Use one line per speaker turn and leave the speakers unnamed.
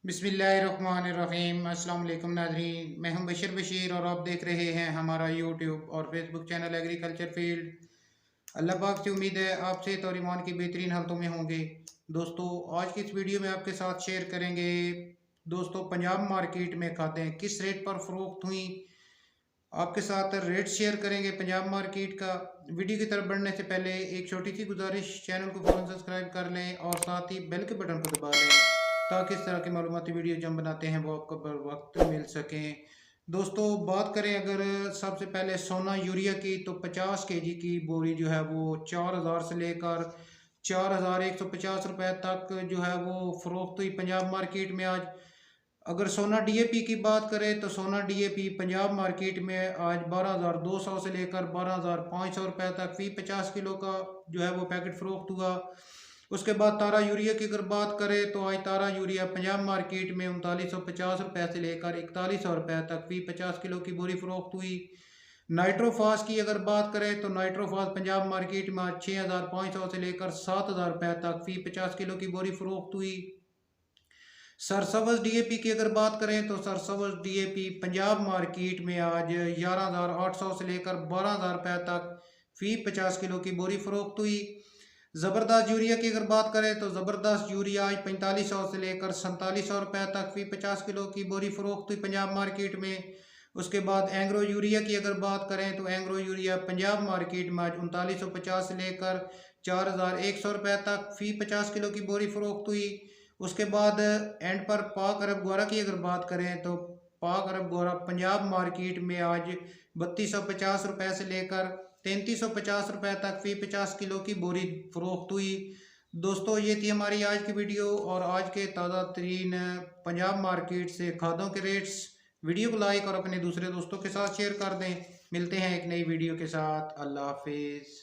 बिस्मिल्लाहिर्रहमानिर्रहीम। अस्सलाम वालेकुम नाज़रीन, मैं हूं बशीर और आप देख रहे हैं हमारा यूट्यूब और फेसबुक चैनल एग्रीकल्चर फील्ड। अल्लाह पाक से उम्मीद है आप सेहत और ईमान की बेहतरीन हालतों में होंगे। दोस्तों, आज की इस वीडियो में आपके साथ शेयर करेंगे दोस्तों पंजाब मार्केट में खादें किस रेट पर फ़रोख्त हुई। आपके साथ रेट शेयर करेंगे पंजाब मार्केट का। वीडियो की तरफ बढ़ने से पहले एक छोटी सी गुजारिश, चैनल को फौरन सब्सक्राइब कर लें और साथ ही बेल के बटन को दबा लें ताकि इस तरह की मालूमाती वीडियो जो हम बनाते हैं वो आपको बर वक्त मिल सकें। दोस्तों, बात करें अगर सबसे पहले सोना यूरिया की, तो 50 kg की बोरी जो है वो 4000 से लेकर 4150 रुपये तक जो है वो फ़रोख्त हुई पंजाब मार्केट में आज। अगर सोना डीएपी की बात करें तो सोना डीएपी पंजाब मार्केट में आज 12,200 से लेकर 12,500 रुपये तक फी 50 किलो का जो है वो पैकेट फ़रोख्त हुआ। उसके बाद तारा यूरिया की अगर बात करें तो आज तारा यूरिया पंजाब मार्केट में 3950 रुपये से लेकर 4100 रुपये तक फी 50 किलो की बोरी फ़रोख्त हुई। नाइट्रोफास की अगर बात करें तो नाइट्रोफास पंजाब मार्केट में आज 6500 से लेकर 7000 रुपये तक फी 50 किलो की बोरी फ़रोख्त हुई। सरसब्ज डीएपी की अगर बात करें तो सरसब्ज डीएपी पंजाब मार्केट में आज 11,800 से लेकर 12,000 रुपये तक फी 50 किलो की बोरी फ़रोख्त हुई। ज़बरदस्त यूरिया की अगर बात करें तो ज़बरदस्त यूरिया आज 4500 से लेकर 4700 रुपये तक फी 50 किलो की बोरी फ़रोख्त हुई पंजाब मार्केट में। उसके बाद एंग्रो यूरिया की अगर बात करें तो एंग्रो यूरिया पंजाब मार्केट में आज 3950 से लेकर 4100 रुपये तक फी 50 किलो की बोरी फ़रोख्त हुई। उसके बाद एंड पर पाक अरब गोरा की अगर बात करें तो पाक अरब गोरा पंजाब मार्केट में आज 3250 रुपये से लेकर 3350 रुपये तक फी 50 किलो की बोरी फ़रोख्त हुई। दोस्तों, ये थी हमारी आज की वीडियो और आज के ताज़ा तरीन पंजाब मार्केट से खादों के रेट्स। वीडियो को लाइक और अपने दूसरे दोस्तों के साथ शेयर कर दें। मिलते हैं एक नई वीडियो के साथ। अल्लाह हाफिज़।